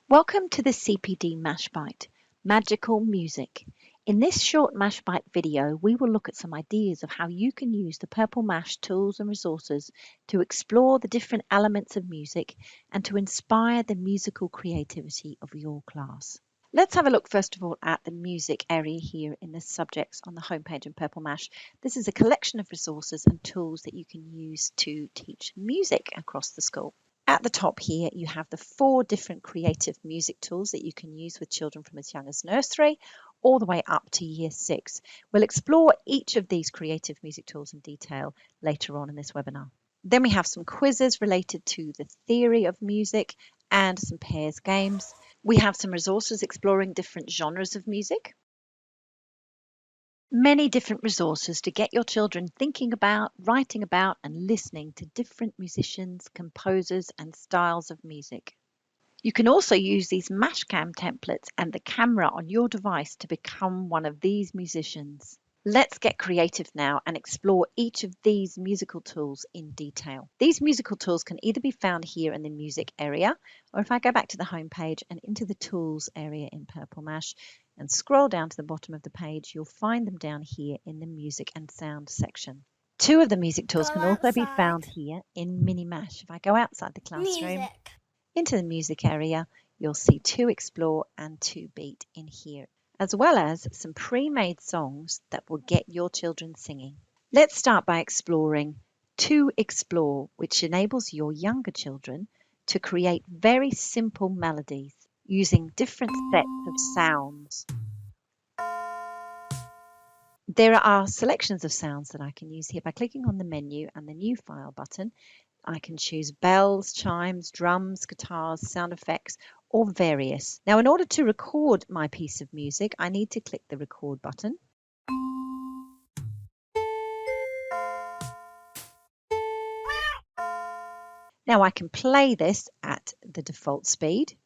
Welcome to the CPD Mash Bite, Magical Music. In this short Mash Bite video, we will look at some ideas of how you can use the Purple Mash tools and resources to explore the different elements of music and to inspire the musical creativity of your class. Let's have a look first of all at the music area here in the subjects on the homepage in Purple Mash. This is a collection of resources and tools that you can use to teach music across the school. At the top here, you have the 4 different creative music tools that you can use with children from as young as nursery all the way up to year 6. We'll explore each of these creative music tools in detail later on in this webinar. Then we have some quizzes related to the theory of music and some pairs games. We have some resources exploring different genres of music. Many different resources to get your children thinking about, writing about, and listening to different musicians, composers, and styles of music. You can also use these Mashcam templates and the camera on your device to become one of these musicians. Let's get creative now and explore each of these musical tools in detail. These musical tools can either be found here in the music area, or if I go back to the home page and into the tools area in Purple Mash and scroll down to the bottom of the page, you'll find them down here in the music and sound section. 2 of the music tools can also be found here in Mini Mash. If I go outside the classroom, into the music area, you'll see 2 Explore and 2 Beat in here, as well as some pre-made songs that will get your children singing. Let's start by exploring 2 Explore, which enables your younger children to create very simple melodies using different sets of sounds. There are selections of sounds that I can use here by clicking on the menu and the New File button. I can choose bells, chimes, drums, guitars, sound effects, or various. Now, in order to record my piece of music, I need to click the record button. Now I can play this at the default speed.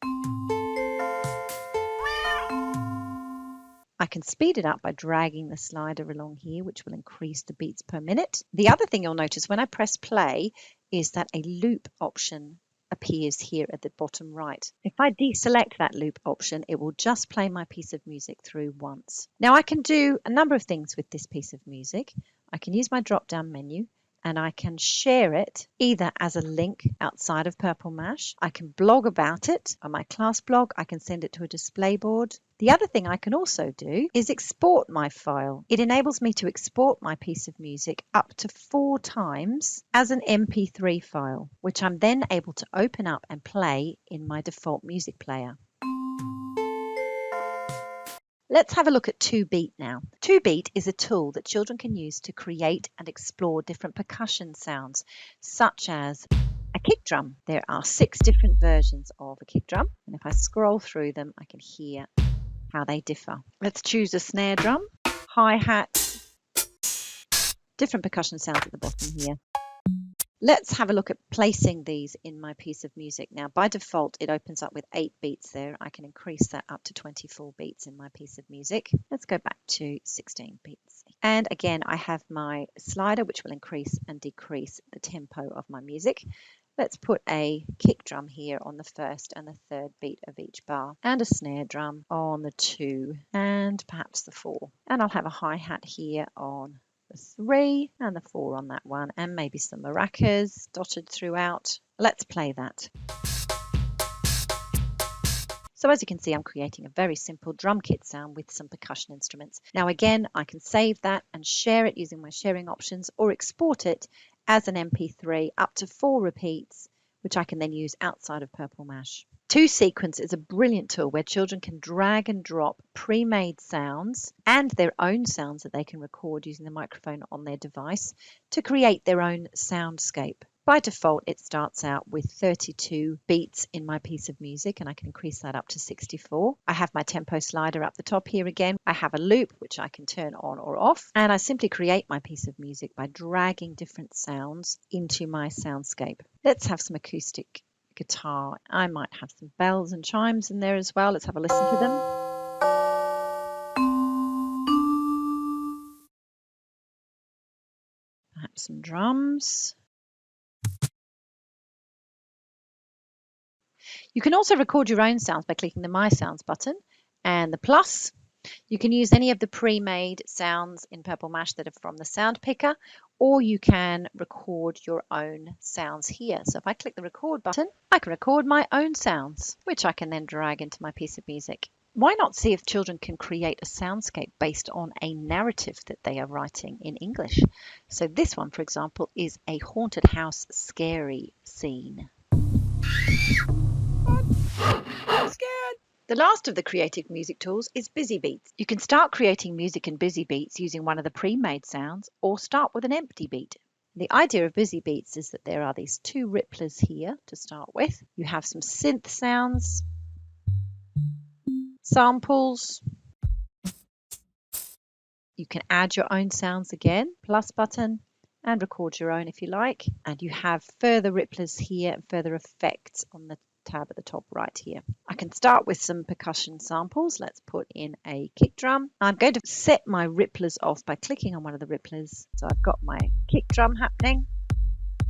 I can speed it up by dragging the slider along here, which will increase the beats per minute. The other thing you'll notice when I press play is that a loop option appears here at the bottom right. If I deselect that loop option, it will just play my piece of music through once. Now I can do a number of things with this piece of music. I can use my drop-down menu and I can share it either as a link outside of Purple Mash. I can blog about it on my class blog. I can send it to a display board. The other thing I can also do is export my file. It enables me to export my piece of music up to 4 times as an MP3 file, which I'm then able to open up and play in my default music player. Let's have a look at 2 Beat now. 2 Beat is a tool that children can use to create and explore different percussion sounds, such as a kick drum. There are 6 different versions of a kick drum, and if I scroll through them, I can hear how they differ. Let's choose a snare drum, hi-hat, different percussion sounds at the bottom here. Let's have a look at placing these in my piece of music. Now, by default, it opens up with 8 beats there. I can increase that up to 24 beats in my piece of music. Let's go back to 16 beats. And again, I have my slider, which will increase and decrease the tempo of my music. Let's put a kick drum here on the first and the third beat of each bar, and a snare drum on the 2 and perhaps the 4. And I'll have a hi-hat here on the 3 and the 4 on that one, and maybe some maracas dotted throughout. Let's play that. So as you can see, I'm creating a very simple drum kit sound with some percussion instruments. Now again, I can save that and share it using my sharing options, or export it as an MP3 up to 4 repeats, which I can then use outside of Purple Mash. 2Sequence is a brilliant tool where children can drag and drop pre-made sounds and their own sounds that they can record using the microphone on their device to create their own soundscape. By default, it starts out with 32 beats in my piece of music, and I can increase that up to 64. I have my tempo slider up the top here again. I have a loop, which I can turn on or off, and I simply create my piece of music by dragging different sounds into my soundscape. Let's have some acoustic guitar. I might have some bells and chimes in there as well. Let's have a listen to them. Perhaps some drums. You can also record your own sounds by clicking the My Sounds button and the plus. You can use any of the pre-made sounds in Purple Mash that are from the sound picker, or you can record your own sounds here. So if I click the record button, I can record my own sounds, which I can then drag into my piece of music. Why not see if children can create a soundscape based on a narrative that they are writing in English? So this one, for example, is a haunted house scary scene. I'm scared. The last of the creative music tools is Busy Beats. You can start creating music in Busy Beats using one of the pre-made sounds or start with an empty beat. The idea of Busy Beats is that there are these two ripplers here to start with. You have some synth sounds, samples. You can add your own sounds again, plus button, and record your own if you like. And you have further ripplers here and further effects on the tab at the top right here. I can start with some percussion samples. Let's put in a kick drum. I'm going to set my ripplers off by clicking on one of the ripplers. So I've got my kick drum happening.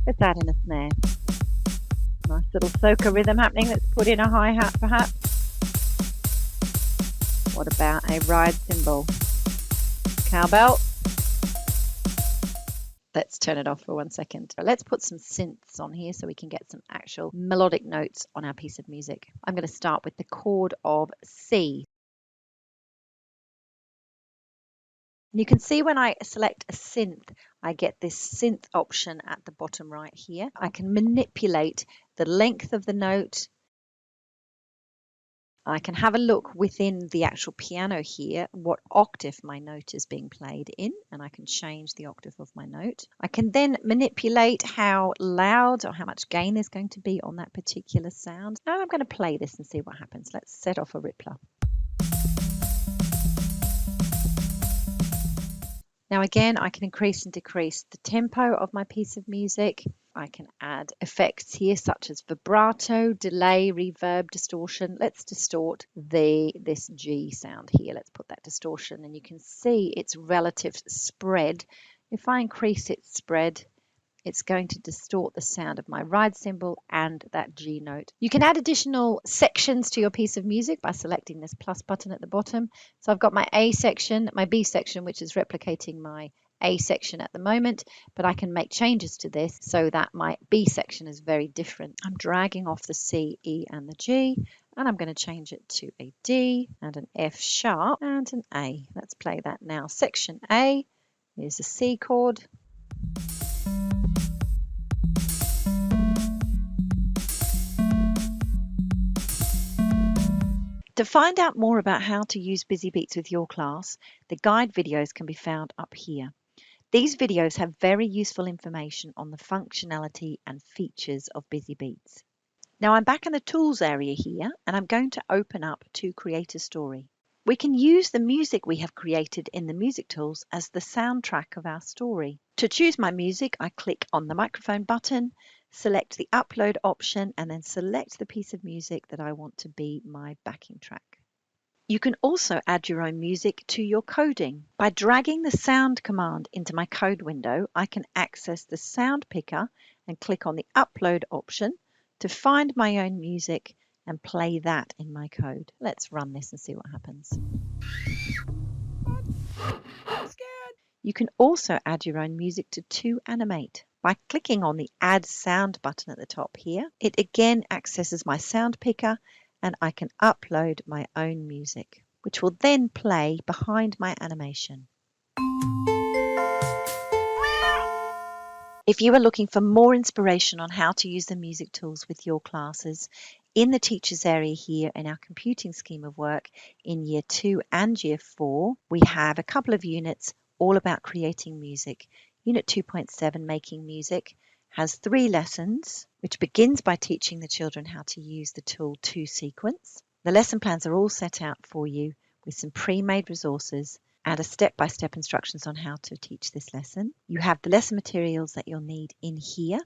Let's add in a snare. Nice little soca rhythm happening. Let's put in a hi-hat perhaps. What about a ride cymbal? Cowbell. Let's turn it off for 1 second. Let's put some synths on here so we can get some actual melodic notes on our piece of music. I'm going to start with the chord of C. And you can see when I select a synth, I get this synth option at the bottom right here. I can manipulate the length of the note. I can have a look within the actual piano here what octave my note is being played in, and I can change the octave of my note. I can then manipulate how loud or how much gain there's going to be on that particular sound. And I'm going to play this and see what happens. Let's set off a rippler. Now again, I can increase and decrease the tempo of my piece of music. I can add effects here such as vibrato, delay, reverb, distortion. Let's distort this G sound here. Let's put that distortion and you can see its relative spread. If I increase its spread, it's going to distort the sound of my ride cymbal and that G note. You can add additional sections to your piece of music by selecting this plus button at the bottom. So I've got my A section, my B section, which is replicating my A section at the moment, but I can make changes to this so that my B section is very different. I'm dragging off the C, E and the G, and I'm going to change it to a D and an F sharp and an A. Let's play that now. Section A is a C chord. To find out more about how to use Busy Beats with your class, the guide videos can be found up here. These videos have very useful information on the functionality and features of Busy Beats. Now I'm back in the tools area here and I'm going to open up to create a story. We can use the music we have created in the music tools as the soundtrack of our story. To choose my music, I click on the microphone button, select the upload option and then select the piece of music that I want to be my backing track. You can also add your own music to your coding. By dragging the sound command into my code window, I can access the sound picker and click on the upload option to find my own music and play that in my code. Let's run this and see what happens. I'm scared. You can also add your own music to 2Animate. By clicking on the Add Sound button at the top here, it again accesses my sound picker and I can upload my own music, which will then play behind my animation. If you are looking for more inspiration on how to use the music tools with your classes, in the teachers area here in our computing scheme of work in year 2 and year 4, we have a couple of units all about creating music. Unit 2.7, Making Music, has 3 lessons, which begins by teaching the children how to use the tool 2Sequence. The lesson plans are all set out for you with some pre-made resources and a step-by-step instructions on how to teach this lesson. You have the lesson materials that you'll need in here,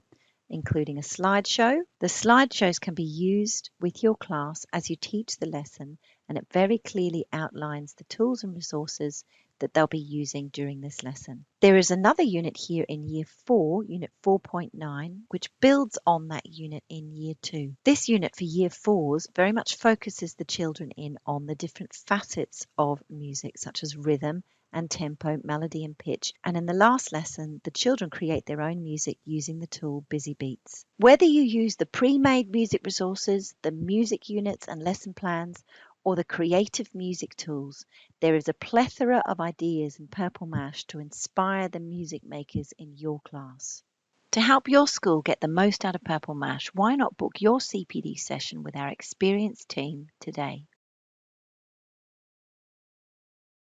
including a slideshow. The slideshows can be used with your class as you teach the lesson, and it very clearly outlines the tools and resources that they'll be using during this lesson. There is another unit here in Year 4, Unit 4.9, which builds on that unit in Year 2. This unit for Year 4s very much focuses the children in on the different facets of music, such as rhythm and tempo, melody and pitch. And in the last lesson, the children create their own music using the tool Busy Beats. Whether you use the pre-made music resources, the music units and lesson plans, or the creative music tools, there is a plethora of ideas in Purple Mash to inspire the music makers in your class. To help your school get the most out of Purple Mash, why not book your CPD session with our experienced team today?